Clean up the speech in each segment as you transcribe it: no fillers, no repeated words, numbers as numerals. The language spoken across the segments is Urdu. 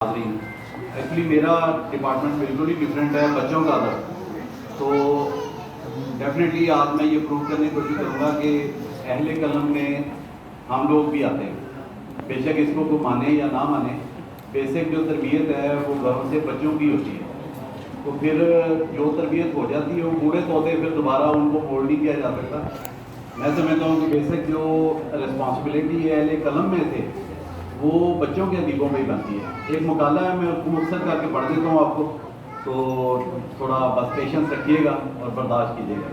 ایکچولی میرا ڈپارٹمنٹ بالکل ہی ڈفرینٹ ہے بچوں کا ادب، تو ڈیفینیٹلی آج میں یہ پروو کرنے کی کوشش کروں گا کہ اہل قلم میں ہم لوگ بھی آتے ہیں، بے شک اس کو کوئی مانے یا نہ مانے، بیسک جو تربیت ہے وہ گھروں سے بچوں کی ہوتی ہے، تو پھر جو تربیت ہو جاتی ہے وہ بوڑھے ہوتے پھر دوبارہ ان کو مولڈ نہیں کیا جا سکتا۔ میں سمجھتا ہوں کہ بیسک جو رسپانسبلٹی ہے اہل قلم میں سے وہ بچوں کے ادیبوں میں ہی بنتی ہے۔ ایک مقالہ ہے، میں اس کو مختصر کر کے پڑھ دیتا ہوں آپ کو، تو تھوڑا بس پیشنس رکھیے گا اور برداشت کیجیے گا۔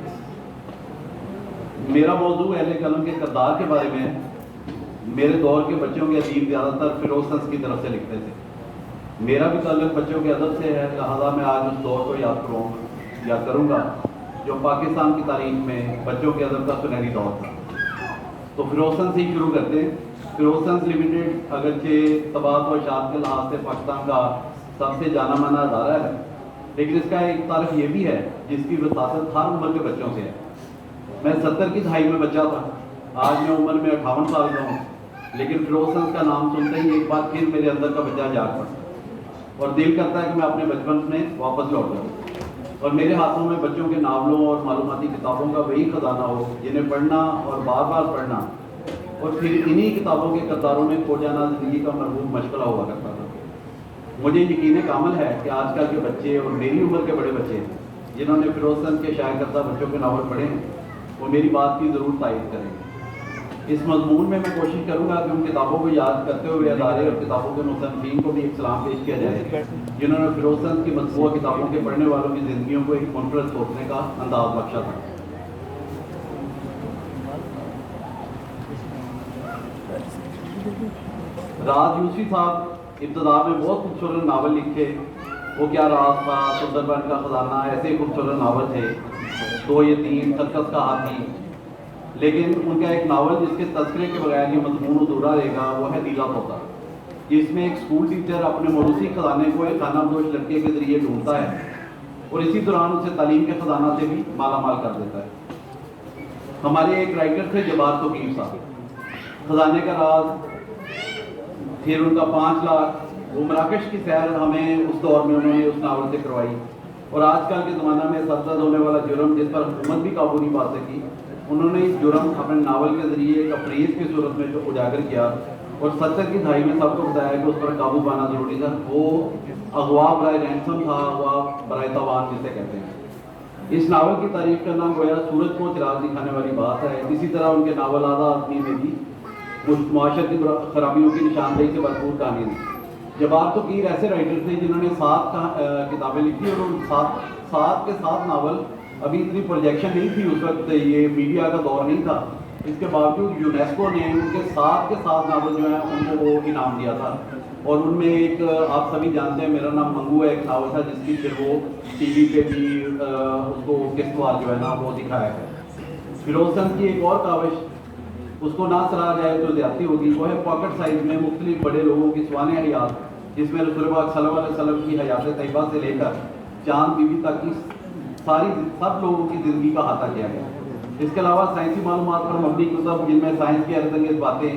میرا موضوع اہل قلم کے کردار کے بارے میں ہے۔ میرے دور کے بچوں کے ادیب زیادہ تر فیروز کی طرف سے لکھتے تھے، میرا بھی تعلق بچوں کے ادب سے ہے، لہٰذا میں آج اس دور کو یاد کروں گا جو پاکستان کی تاریخ میں بچوں کے ادب کا سنہری دور تھا۔ تو فیروز سے ہی شروع کرتے ہیں۔ فیروز لمیٹڈ اگرچہ طباعت و اشاعت کے لحاظ سے پاکستان کا سب سے جانا مانا ادارہ ہے، لیکن اس کا ایک طرف یہ بھی ہے جس کی وساطت ہر عمر کے بچوں سے ہے۔ میں 70 کی دہائی میں بچہ تھا، آج میں عمر میں 58 سال کا ہوں، لیکن فیروز کا نام سنتے ہی ایک بار پھر میرے اندر کا بچہ جاگ پڑتا اور دل کرتا ہے کہ میں اپنے بچپن میں واپس لوٹ جاؤں اور میرے ہاتھوں میں بچوں کے ناولوں اور معلوماتی کتابوں کا وہی خزانہ ہو جنہیں پڑھنا اور بار بار پڑھنا اور پھر انہی کتابوں کے کرداروں میں کھو جانا زندگی کا مرغوب مشغلہ ہوا کرتا تھا۔ مجھے یقین کامل ہے کہ آج کل کے بچے اور میری عمر کے بڑے بچے جنہوں نے فیروز کے شائع کردہ بچوں کے ناول پڑھے ہیں وہ میری بات کی ضرور تائید کریں گے۔ اس مضمون میں کوشش کروں گا کہ ان کتابوں کو یاد کرتے ہوئے ادارے اور کتابوں کے مصنفین کو بھی ایک سلام پیش کیا جائے جنہوں نے فیروز کی مطبوعہ کتابوں کے پڑھنے والوں کی زندگیوں کو ایک منفرد سوچنے کا انداز بخشا تھا۔ راز یوسفی صاحب ابتدا میں بہت خوبصورت ناول لکھے، وہ کیا راز تھا، سندربن کا خزانہ، ایسے خوبصورت ناول تھے، دو یتیم، سرکس کا ہاتھی، لیکن ان کا ایک ناول جس کے تذکرے کے بغیر یہ مضمون ادھورا رہے گا وہ ہے نیلا طوطا، جس میں ایک اسکول ٹیچر اپنے موروثی خزانے کو ایک خانہ بدوش لڑکے کے ذریعے ڈھونڈتا ہے اور اسی دوران اسے تعلیم کے خزانہ سے بھی مالا مال کر دیتا ہے۔ ہمارے ایک رائٹر تھے جبار توقیر صاحب، خزانے کا راز، پھر ان کا 5 لاکھ، وہ مراکش کی سیر ہمیں اس دور میں انہوں نے اس ناول سے کروائی، اور آج کل کے زمانہ میں سرزد ہونے والا جرم جس پر حکومت بھی قابو نہیں پا سکی، انہوں نے اس جرم اپنے ناول کے ذریعے ایک افریز کی صورت میں جو اجاگر کیا اور 70 کی دہائی میں سب کو بتایا کہ اس پر قابو پانا ضروری تھا۔ وہ اغوا برائے رینسم تھا، اغوا برائے تاوان جسے کہتے ہیں۔ اس ناول کی تعریف کرنا گویا سورج کو چراغ دکھانے والی بات ہے۔ اسی طرح ان کے ناول آدھا آدمی میں بھی معاشرتی خرابیوں کی نشاندہی سے بھرپور کہانی تھی۔ جبار توقیر ایسے رائٹر تھے جنہوں نے 7 کتابیں لکھی اور ان 7 کے 7 ناول، ابھی اتنی پروجیکشن نہیں تھی اس وقت، یہ میڈیا کا دور نہیں تھا، اس کے باوجود یونیسکو نے ان کے 7 کے 7 ناول جو ہیں ان کو وہ انعام دیا تھا، اور ان میں ایک آپ سبھی جانتے ہیں میرا نام منگو ہے، ایک ناول تھا جس کی پھر وہ ٹی وی پہ بھی اس کو قسط وار جو ہے نا وہ دکھایا ہے۔ فیروز کی ایک اور کاوش، اس کو نہ سراہا جائے تو زیادتی ہوگی، وہ ہے پاکٹ سائز میں مختلف بڑے لوگوں کی سوانح حیات، جس میں رسول پاک صلی اللہ علیہ وسلم کی حیات طیبہ سے لے کر چاند بی بی تک کی سب لوگوں کی زندگی کا احاطہ کیا گیا۔ اس کے علاوہ سائنسی معلومات پر مبنی کتب جن میں سائنس کی حیرت انگیز باتیں،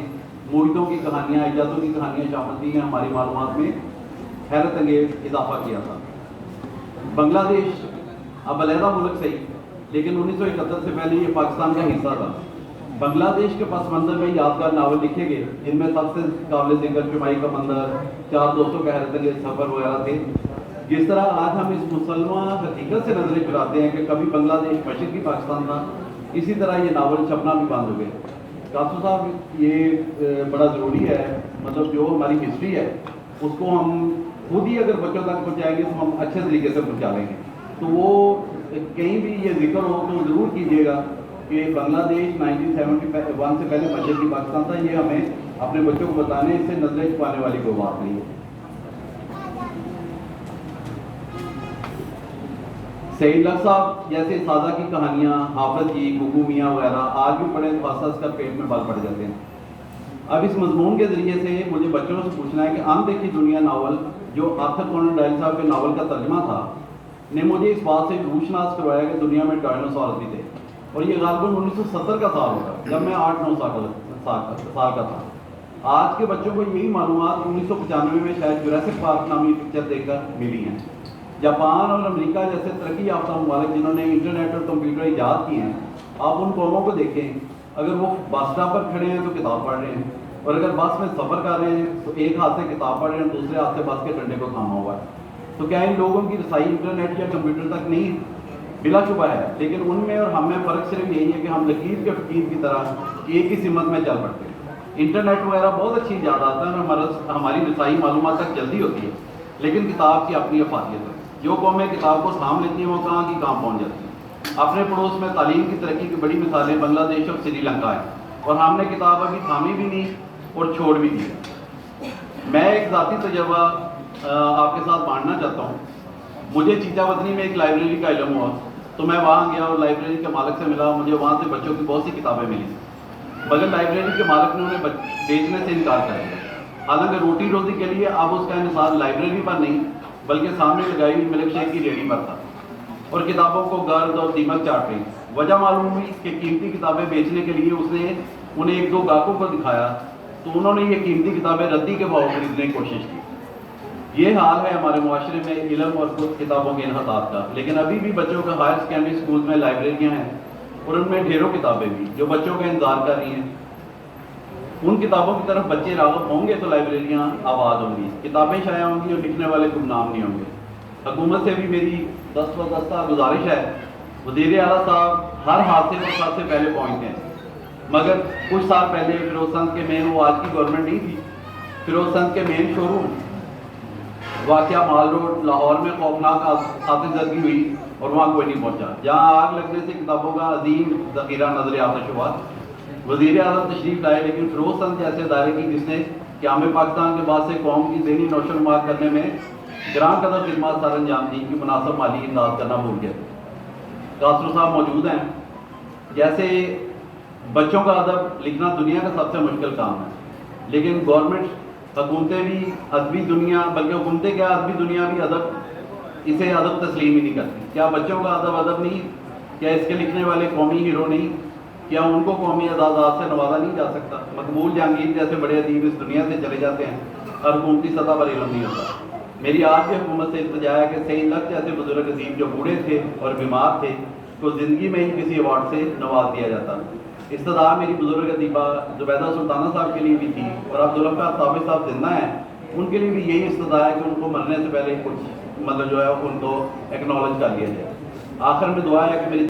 محیطوں کی کہانیاں، ایجادوں کی کہانیاں شامل تھیں، نے ہماری معلومات میں حیرت انگیز اضافہ کیا تھا۔ بنگلہ دیش اب علیحدہ ملک صحیح، لیکن 1971 سے پہلے یہ پاکستان کا حصہ تھا۔ بنگلہ دیش کے پس منظر میں یادگار ناول لکھے گئے جن میں سب سے قابل ذکر شمائی کا مندر، 4 دوستوں کا حیرت انگیز سفر وغیرہ تھے۔ جس طرح آج ہم اس مسلمہ حقیقت سے نظریں چراتے ہیں کہ کبھی بنگلہ دیش مشرقی پاکستان تھا، اسی طرح یہ ناول چھپنا بھی بند ہو گیا۔ کاسو صاحب یہ بڑا ضروری ہے، مطلب جو ہماری ہسٹری ہے اس کو ہم خود ہی اگر بچوں تک پہنچائیں گے تو ہم اچھے طریقے سے پہنچا لیں گے، تو وہ کہیں بھی یہ ذکر ہو تو ضرور کیجیے گا کہ بنگلہ دیش 1971 سے پہلے مشرقی پاکستان تھا، یہ ہمیں اپنے بچوں کو بتانے، اس سے نظریں چھپانے والی کوئی بات نہیں ہے۔ سعید لق صاحب جیسے سادہ کی کہانیاں، حافظ جی، گگو میاں وغیرہ آج بھی پڑھیں تو ہنس کر پیٹ میں بال پڑ جاتے ہیں۔ اب اس مضمون کے ذریعے سے مجھے بچوں سے پوچھنا ہے کہ ان دیکھی دنیا ناول جو آرتھر کونن ڈائل صاحب کے ناول کا ترجمہ تھا، نے مجھے اس بات سے روشناس کروایا کہ دنیا میں ڈائنوسار بھی تھے، اور یہ غالباً 1970 کا سال ہوگا جب میں 8-9 سال کا تھا۔ آج کے بچوں کو یہی معلومات 1995 میں شاید جوراسک پارک نامی پکچر دیکھ کر ملی ہیں۔ جاپان اور امریکہ جیسے ترقی یافتہ ممالک جنہوں نے انٹرنیٹ اور کمپیوٹر ایجاد کیے ہیں، آپ ان قوموں کو دیکھیں، اگر وہ بس اسٹاپ پر کھڑے ہیں تو کتاب پڑھ رہے ہیں، اور اگر بس میں سفر کر رہے ہیں تو ایک ہاتھ سے کتاب پڑھ رہے ہیں، دوسرے ہاتھ سے بس کے ڈنڈے کو تھاما ہوا ہے۔ تو کیا ان لوگوں کی رسائی انٹرنیٹ یا کمپیوٹر تک نہیں؟ بلا شبہ ہے، لیکن ان میں اور ہم میں فرق صرف یہی ہے کہ ہم لکیر کے فقیر کی طرح ایک ہی سمت میں چل پڑتے ہیں۔ انٹرنیٹ وغیرہ بہت اچھی ایجادات ہیں اور ہماری رسائی معلومات تک جلدی ہوتی ہے، لیکن کتاب کی اپنی افادیت ہے۔ جو قومیں کتاب کو تھام لیتی ہیں وہ کہاں کی کہاں پہنچ جاتی ہیں۔ اپنے پڑوس میں تعلیم کی ترقی کی بڑی مثالیں بنگلہ دیش اور سری لنکا ہیں، اور ہم نے کتاب ابھی تھامی بھی نہیں اور چھوڑ بھی دی۔ میں ایک ذاتی تجربہ آپ کے ساتھ بانٹنا چاہتا ہوں۔ مجھے چیچا وطنی میں ایک لائبریری کا علم ہوا، تو میں وہاں گیا اور لائبریری کے مالک سے ملا۔ مجھے وہاں سے بچوں کی بہت سی کتابیں ملی، مگر لائبریری کے مالک نے انہیں بیچنے سے انکار کر دیا۔ حالانکہ روٹی روزی کے لیے اب اس کا انحصار لائبریری پر نہیں بلکہ سامنے لگائی ہوئی ملک شیک کی ریڑھی پر تھا، اور کتابوں کو گرد اور دیمک چاٹ رہی۔ وجہ معلوم ہوئی کہ قیمتی کتابیں بیچنے کے لیے اس نے انہیں ایک دو گاہکوں کو دکھایا، تو انہوں نے یہ قیمتی کتابیں ردی کے بھاؤ خریدنے کی کوشش کی۔ یہ حال ہے ہمارے معاشرے میں علم اور کتابوں کے انحطاط کا، لیکن ابھی بھی بچوں کے ہائر سیکنڈری اسکول میں لائبریریاں ہیں، اور ان میں ڈھیروں کتابیں بھی جو بچوں کا انتظار کر رہی ہیں۔ ان کتابوں کی طرف بچے راغب ہوں گے تو لائبریریاں آباد ہوں گی، کتابیں شائع ہوں گی اور لکھنے والے گمنام نہیں ہوں گے۔ حکومت سے بھی میری دست و دستہ گزارش ہے، وزیر اعلیٰ صاحب ہر حادثے کو سب سے پہلے پہنچتے ہیں، مگر کچھ سال پہلے فیروز سنگ کے مین، وہ آج کی گورنمنٹ نہیں تھی، فیروز سنگ کے مین شو روم واقعہ مال روڈ لاہور میں خوفناک آتش زدگی ہوئی اور وہاں کوئی نہیں پہنچا، جہاں آگ لگنے سے کتابوں کا عظیم ذخیرہ نظر آتش ہوا۔ وزیر اعظم تشریف لائے، لیکن فیروز سنگ جیسے ادارے کی جس نے قیام پاکستان کے بعد سے قوم کی ذہنی نوشو نما کرنے میں گراں قدر خدمات سر انجام دی کہ مناسب مالی امداد کرنا بھول گئے تھے۔ کاسرو صاحب موجود ہیں۔ جیسے بچوں کا ادب لکھنا دنیا کا سب سے مشکل کام ہے، لیکن گورنمنٹ، حکومتیں بھی ادبی دنیا، بلکہ حکومتیں کیا ادبی دنیا بھی اسے ادب تسلیم ہی نہیں کرتی۔ کیا بچوں کا ادب نہیں؟ کیا اس کے لکھنے والے قومی ہیرو نہیں؟ کیا ان کو قومی اعزازات سے نوازا نہیں جا سکتا؟ مقبول جہانگیر جیسے بڑے ادیب اس دنیا سے چلے جاتے ہیں اور حکومتی سطح پر علم نہیں ہوتا۔ میری آج بھی حکومت سے التجا ہے کہ سید لک جیسے بزرگ ادیب جو بوڑھے تھے اور بیمار تھے کو زندگی میں ہی کسی ایوارڈ سے نواز دیا جاتا۔ استدعا میری بزرگ ادیبہ زبیدہ سلطانہ صاحب کے لیے بھی تھی، اور عبدالغفار طابع صاحب زندہ ہیں، ان کے لیے بھی یہی استدعا ہے کہ ان کو مرنے سے پہلے کچھ جو ہے ان کو ایکنالج کر لیا جائے۔ آخر میں دعا ہے کہ میری